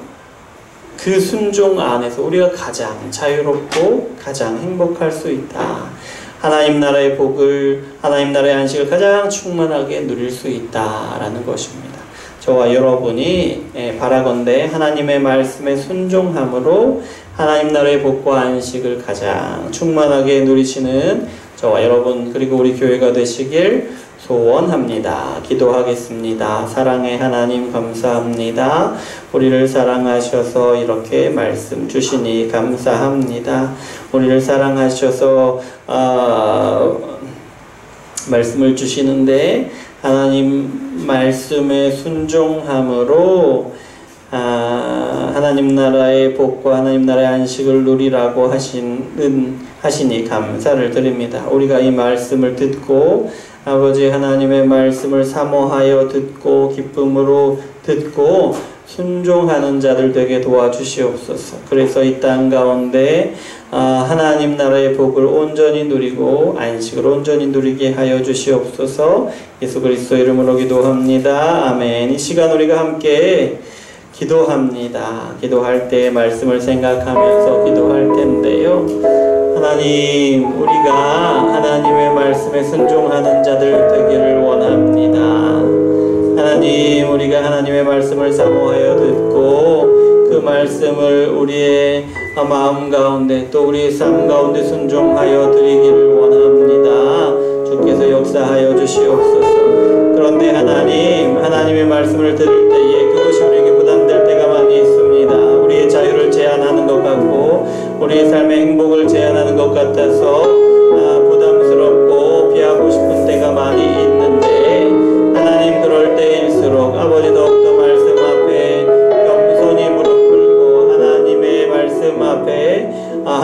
그 순종 안에서 우리가 가장 자유롭고 가장 행복할 수 있다. 하나님 나라의 복을, 하나님 나라의 안식을 가장 충만하게 누릴 수 있다라는 것입니다. 저와 여러분이 바라건대 하나님의 말씀에 순종함으로 하나님 나라의 복과 안식을 가장 충만하게 누리시는 저와 여러분, 그리고 우리 교회가 되시길 소원합니다. 기도하겠습니다. 사랑의 하나님, 감사합니다. 우리를 사랑하셔서 이렇게 말씀 주시니 감사합니다. 우리를 사랑하셔서 말씀을 주시는데 하나님 말씀에 순종함으로 하나님 나라의 복과 하나님 나라의 안식을 누리라고 하시니 감사를 드립니다. 우리가 이 말씀을 듣고 아버지 하나님의 말씀을 사모하여 듣고 기쁨으로 듣고 순종하는 자들 되게 도와주시옵소서. 그래서 이 땅 가운데 하나님 나라의 복을 온전히 누리고 안식을 온전히 누리게 하여 주시옵소서. 예수 그리스도 이름으로 기도합니다. 아멘. 이 시간 우리가 함께 기도합니다. 기도할 때 말씀을 생각하면서 기도할 텐데요. 하나님, 우리가 하나님의 말씀에 순종하는 자들 되기를 원합니다. 하나님, 우리가 하나님의 말씀을 사모하여 듣고 그 말씀을 우리의 마음 가운데 또 우리의 삶 가운데 순종하여 드리기를 원합니다. 주께서 역사하여 주시옵소서. 그런데 하나님의 말씀을 들을 때에 그것이 우리에게 부담될 때가 많이 있습니다. 우리의 자유를 제한하는 것 같고 우리의 삶의 행복을 제한하는 것 같아서 부담스럽고 피하고 싶은 때가 많이 있는데, 하나님 그럴 때일수록 아버지 더욱더 말씀 앞에 겸손히 무릎 꿇고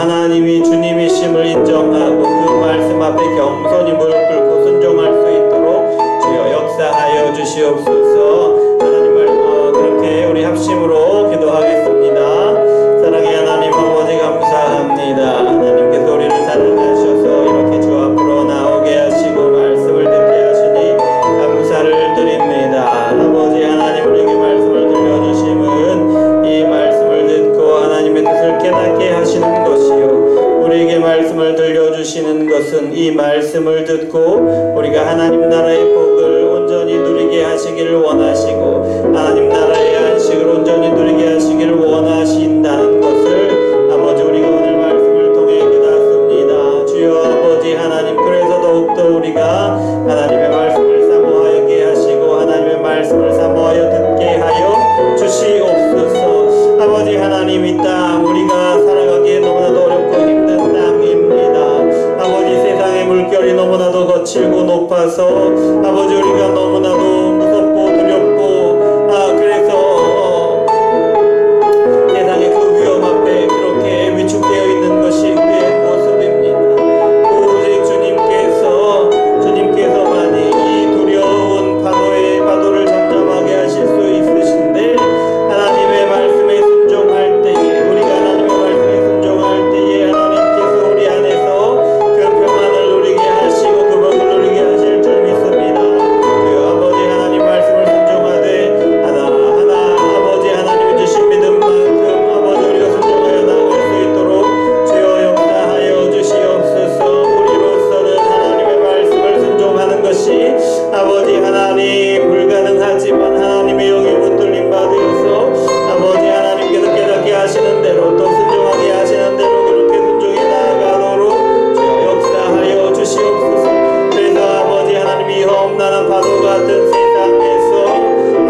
하나님이 주님이심을 인정하고 그 말씀 앞에 겸손히 무릎 꿇고 순종할 수 있도록 주여 역사하여 주시옵소서. 하나님 그렇게 우리 합심으로 기도하겠습니다. 사랑의 하나님 아버지 감사합니다. 하나님께서 우리를 사랑하셔서 이렇게 주 앞으로 나오게 하시고 말씀을 듣게 하시니 감사를 드립니다. 아버지 하나님 우리에게 말씀을 들려주심은 이 말씀을 듣고 하나님의 뜻을 깨닫게 하시는 것이요, 우리에게 말씀을 들려주시는 것은 이 말씀을 듣고 우리가 하나님 나라의 복을 온전히 누리게 하시기를 원하시고 하나님 나라의 안식을 온전히 누리게 하시기를 원하신다는 것을 아버지 우리가 오늘 말씀을 통해 깨닫습니다. 주여 아버지 하나님, 그래서 더욱더 우리가 하나님의 말씀을 사모하게 하시고 하나님의 말씀을 사모하여 듣게 하여 주시옵소서. 아버지 하나님, 이 땅 우리가 살아가기에 너무나도 어렵고 힘든 땅입니다. 아버지 세상의 물결이 너무나도 거칠고 높아서 아버지 우리가 너무나도 무섭고 두렵고 그래서 세상의 그 위험 앞에 그렇게 위축되어 있는 것이 우리의 모습입니다. 오직 주님께서만이 이 두려운 파도를 잠잠하게 하실 수 있으신데 하나님의 말씀에 순종할 때에 우리가 하나님의 말씀에 순종할 때에 하나님께서 우리 안에서 그 평안을 누리게 하시고 그 복을 누리게 하실 줄 믿습니다. 그 아버지 하나님 말씀을 순종하되 하나하나 아버지 하나님이 주신 믿음만큼 아버지 우리가 순종하여 나아갈 수 있도록 주여 역사하여 주시옵소서. 우리로서는 하나님의 말씀을 순종하는 것이 아버지 하나님 불가능하지만 하나님의 영에 붙들림 받으셔서 아버지 하나님께서 깨닫게 하시는 대로 또 순종하게 하시는 대로 그렇게 순종해 나아가도록 주여 역사하여 주시옵소서. 그래서 아버지 하나님이 험난한 파도 같은 세상에서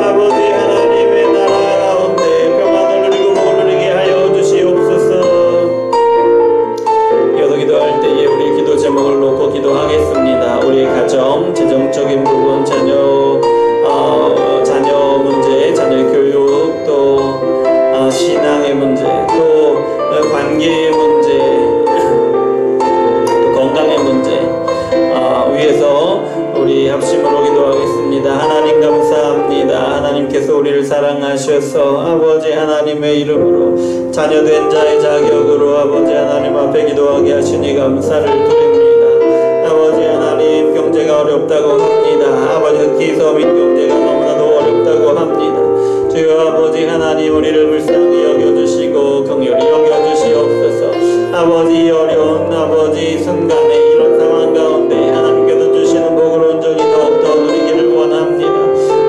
아버지 하나님의 나라 가운데 평안을 누리고 복을 누리게 하여 주시옵소서. 이어서 기도할 때에 우리 기도 제목을 놓고 기도하겠습니다. 우리 가정, 재정적인 부분, 자녀 문제, 자녀의 교육, 또 신앙의 문제, 또 관계의 문제, 또 건강의 문제 위해서 우리 합심으로 기도하겠습니다. 하나님 감사합니다. 하나님께서 우리를 사랑하셔서 아버지 하나님의 이름으로 자녀된 자의 자격으로 아버지 하나님 앞에 기도하게 하시니 감사를 드립니다. 아버지 하나님, 경제가 어렵다고 합니다. 아버지 특히 서민 경제가 너무나도 어렵다고 합니다. 주여 아버지 하나님, 우리를 불쌍히 여겨주시고 긍휼히 여겨주시옵소서. 아버지 어려운 아버지 순간에 이런 상황 가운데 하나님께서 주시는 복을 온전히 더욱더 누리기를 원합니다.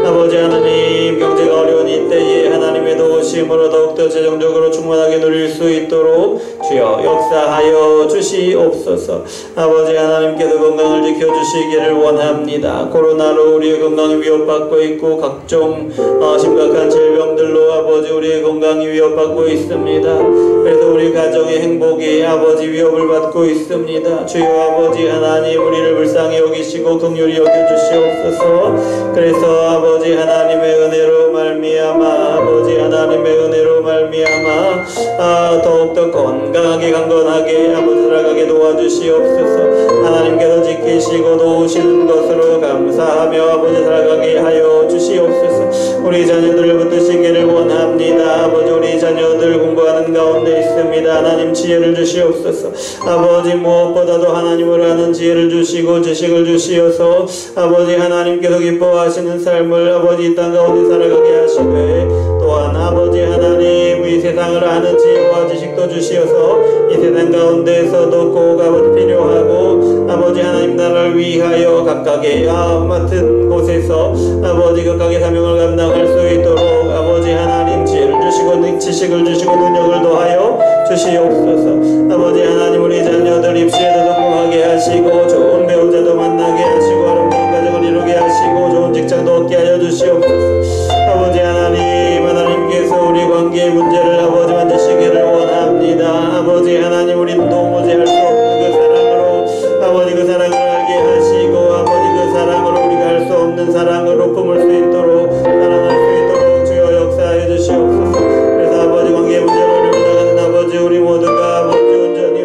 아버지 하나님, 경제가 어려운 이때에 하나님의 도우심으로 더욱더 재정적으로 충만하게 누릴 수 있도록 주여 역사하여 주시옵소서. 아버지 하나님께서 건강을 지켜주시기를 원합니다. 코로나로 우리의 건강이 위협받고 있고 각종 심각한 질병들로 아버지 우리의 건강이 위협받고 있습니다. 그래서 우리 가정의 행복이 아버지 위협을 받고 있습니다. 주여 아버지 하나님, 우리를 불쌍히 여기시고 긍휼히 여겨주시옵소서. 그래서 아버지 하나님의 은혜로 말미암아 아버지 하나님의 은혜로 말미암아 더욱더 건강하게 강건하게 아버지 살아가게 도와주시옵소서. 하나님께서 지키시고 도우시는 것으로 감사하며 아버지 살아가게 하여 주시옵소서. 우리 자녀들을 붙드시기를 원합니다. 아버지 우리 자녀들 공부하는 가운데 있습니다. 하나님 지혜를 주시옵소서. 아버지 무엇보다도 하나님을 아는 지혜를 주시고 지식을 주시어서 아버지 하나님께서 기뻐하시는 삶을 아버지 이 땅 가운데 살아가게 하시되 또한 아버지 하나님 이 세상을 아는 지혜와 지식도 주시어서 이 세상 가운데에서도 꼭 아버지 필요하고 아버지 하나님 나라를 위하여 각각의 맡은 곳에서 아버지 각각의 사명을 감당할 수 있도록 아버지 하나님 지혜를 주시고 지식을 주시고 능력을 더하여 주시옵소서. 아버지 하나님 우리 자녀들 입시에도 성공하게 하시고 좋은 배우자도 만나게 하시고 아름다운 가정을 이루게 하시고 좋은 직장도 얻게 하여 주시옵소서. 아버지 하나님께서 우리 관계의 문제를 아버지 만드시기를 원합니다. 아버지 하나님 우리는 도무지 할 수 없는 그 사랑으로 아버지 그 사랑을 알게 하시고 아버지 그 사랑으로 우리가 할 수 없는 사랑으로 품을 수 있도록 사랑할 수 있도록 주여 역사해 주시옵소서. 그래서 아버지 관계의 문제로 어려움을 당하는 아버지 우리 모두가 아버지 온전히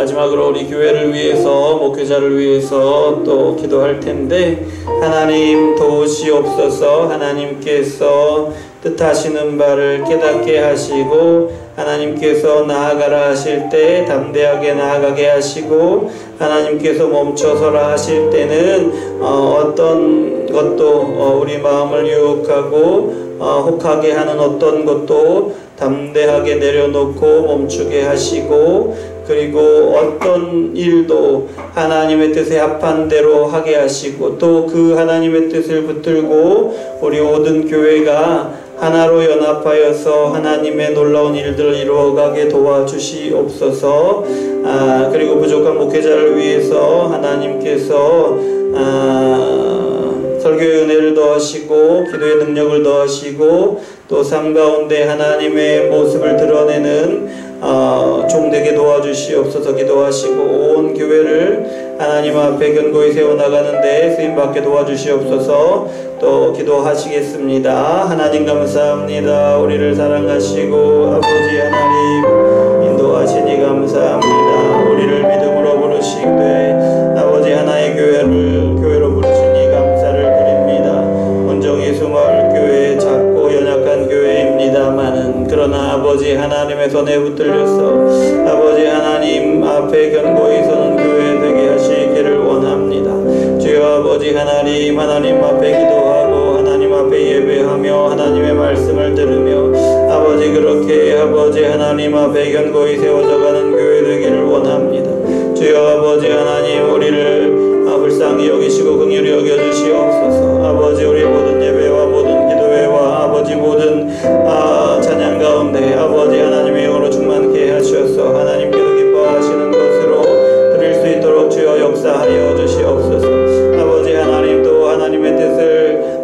마지막으로 우리 교회를 위해서, 목회자를 위해서 또 기도할 텐데, 하나님 도우시옵소서. 하나님께서 뜻하시는 바를 깨닫게 하시고, 하나님께서 나아가라 하실 때 담대하게 나아가게 하시고, 하나님께서 멈춰서라 하실 때는 어떤 것도 우리 마음을 유혹하고 혹하게 하는 어떤 것도 담대하게 내려놓고 멈추게 하시고, 그리고 어떤 일도 하나님의 뜻에 합한 대로 하게 하시고, 또 그 하나님의 뜻을 붙들고 우리 모든 교회가 하나로 연합하여서 하나님의 놀라운 일들을 이루어가게 도와주시옵소서. 그리고 부족한 목회자를 위해서 하나님께서 설교의 은혜를 더하시고 기도의 능력을 더하시고 또 삶 가운데 하나님의 모습을 드러내는 종 되게 도와주시옵소서. 기도하시고 온 교회를 하나님 앞에 견고히 세워나가는데 쓰임받게 도와주시옵소서. 또 기도하시겠습니다. 하나님 감사합니다. 우리를 사랑하시고 아버지 하나님 인도하시니 감사합니다. 우리를 믿음으로 부르시되 아버지 하나의 교회로 부르시니 감사를 드립니다. 온종일 수마을 교회 작고 연약한 교회입니다마는, 그러나 아버지 하나님의 손에 붙들려서 아버지 하나님 앞에 견고히 서는 교회 되게 하시기를 원합니다. 주여 아버지 하나님 앞에 기도하고 하나님 앞에 예배하며 하나님의 말씀을 들으며 아버지 그렇게 아버지 하나님 앞에 견고히 세워져가는 교회 되기를 원합니다. 주여 아버지 하나님 우리를 불쌍히 여기시고 긍휼히 여겨주시옵소서. 아버지 우리 모든 예배와 모든 기도회와 아버지 모든 찬양 가운데 아버지 하나님의 영으로 충만케 하셔서 하나님께서 기뻐하시는 것으로 드릴 수 있도록 주여 역사하여 주시옵소서. 아버지 하나님 또 하나님의 뜻을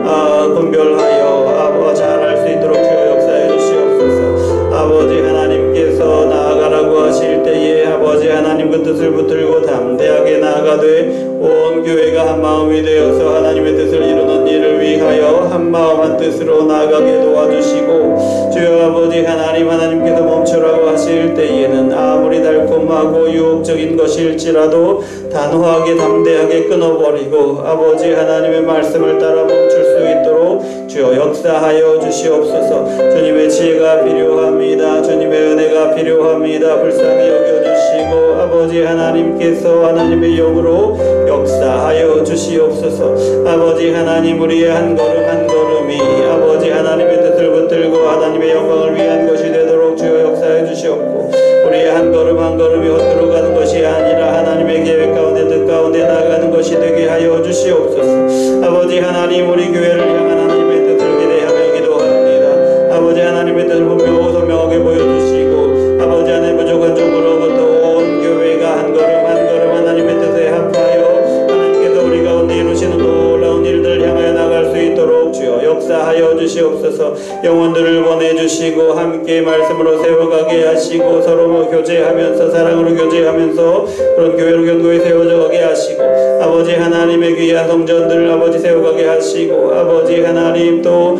분별하여 잘할 수 있도록 주여 역사해 주시옵소서. 아버지 하나님께서 나아가라고 하실 때에 아버지 하나님 그 뜻을 붙들고 담대하게 나아가되 온 교회가 한 마음이 되어서 하나님의 뜻을 이루는 일을 위하여 한 마음 한 뜻으로 나아가게 도와주시고, 주여 아버지 하나님께서 멈추라고 하실 때에는 아무리 달콤하고 유혹적인 것일지라도 단호하게 담대하게 끊어버리고 아버지 하나님의 말씀을 따라 멈출 수 있도록 주여 역사하여 주시옵소서. 주님의 지혜가 필요합니다. 주님의 은혜가 필요합니다. 불쌍히 여겨주시고 아버지 하나님께서 하나님의 영으로 역사하여 주시옵소서. 아버지 하나님 우리의 한 걸음 한 걸음이 아버지 하나님의 뜻을 붙들고 하나님의 영광을 위한 것이 되도록 주여 역사해 주시옵고, 우리의 한 걸음 한 걸음이 헛되어 가는 것이 아니라 하나님의 계획 가운데 뜻 가운데 나아가는 것이 되게 하여 주시옵소서. 아버지 하나님 우리 교회를 향한 하나님의 뜻을 기대하며 기도합니다. 아버지 하나님의 뜻을 분명하고 선명하게 보여주시고 아버지 하나님 부족한 종으로부터 온 교회가 한 걸음 한 걸음 하나님의 뜻에 합하여 하나님께서 우리 가운데 이루시는 놀라운 일들을 향하여 나갈 수 있도록 주여 역사하여 주시옵소서. 영혼들을 보내주시고 함께 말씀으로 세워가게 하시고 서로 교제하면서 사랑으로 교제하면서 그런 교회로 견고히 세워져가게 하시고 아버지 하나님의 귀한 성전들을 아버지 세워가게 하시고 아버지 하나님 또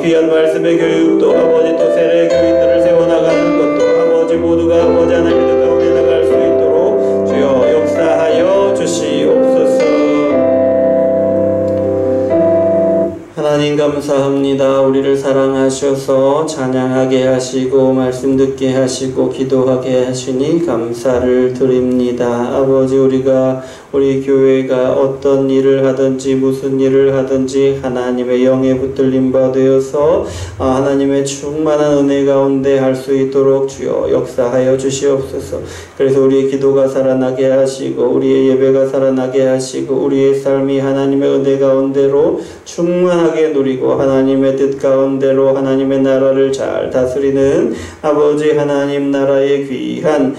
귀한 말씀의 교육도 아버지 또 세례 교인들을 세워나가는 것도 아버지 모두가 아버지 하나님의 뜻 가운데 나갈 수 있도록 주여 역사하여 주시옵소서. 하나님 감사합니다. 우리를 사랑하셔서 찬양하게 하시고 말씀 듣게 하시고 기도하게 하시니 감사를 드립니다. 아버지 우리 교회가 어떤 일을 하든지 무슨 일을 하든지 하나님의 영에 붙들림 바 되어서 하나님의 충만한 은혜 가운데 할 수 있도록 주여 역사하여 주시옵소서. 그래서 우리의 기도가 살아나게 하시고 우리의 예배가 살아나게 하시고 우리의 삶이 하나님의 은혜 가운데로 충만하게 누리고 하나님의 뜻 가운데로 하나님의 나라를 잘 다스리는 아버지 하나님 나라의 귀한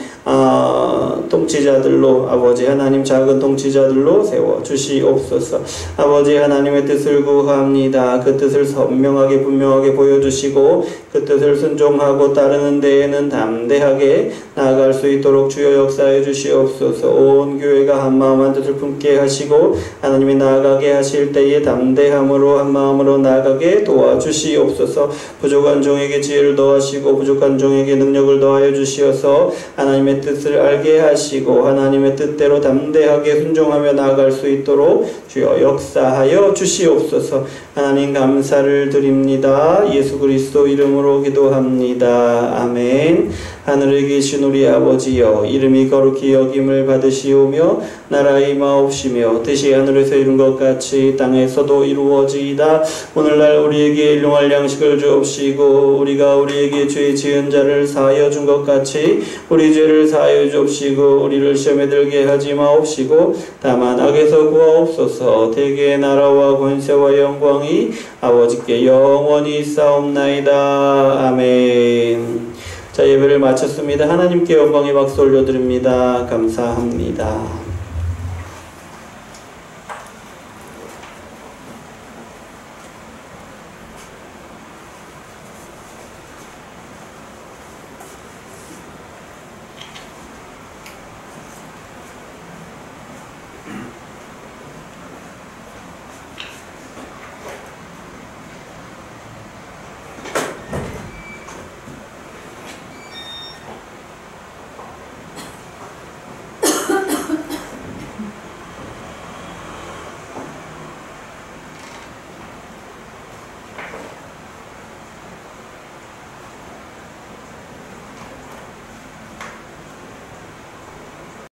통치자들로 아버지 하나님 작은 통치자들로 세워주시옵소서. 아버지 하나님의 뜻을 구합니다. 그 뜻을 선명하게 분명하게 보여주시고 그 뜻을 순종하고 따르는 데에는 담대하게 나아갈 수 있도록 주여 역사해 주시옵소서. 온 교회가 한마음 한뜻을 품게 하시고 하나님이 나아가게 하실 때에 담대함으로 한마음으로 나아가게 도와주시옵소서. 부족한 종에게 지혜를 더하시고 부족한 종에게 능력을 더하여 주시어서 하나님의 뜻을 알게 하시고 하나님의 뜻대로 담대하게 순종하며 나아갈 수 있도록 주여 역사하여 주시옵소서. 하나님 감사를 드립니다. 예수 그리스도 이름으로 기도합니다. 아멘. 하늘에 계신 우리 아버지여, 이름이 거룩히 여김을 받으시오며 나라의 임하옵시며 뜻이 하늘에서 이룬 것 같이 땅에서도 이루어지이다. 오늘날 우리에게 일용할 양식을 주옵시고 우리가 우리에게 죄 지은 자를 사하여 준 것 같이 우리 죄를 사하여 주옵시고 우리를 시험에 들게 하지 마옵시고 다만 악에서 구하옵소서. 대개의 나라와 권세와 영광이 아버지께 영원히 있사옵나이다. 아멘. 자, 예배를 마쳤습니다. 하나님께 영광의 박수 올려드립니다. 감사합니다.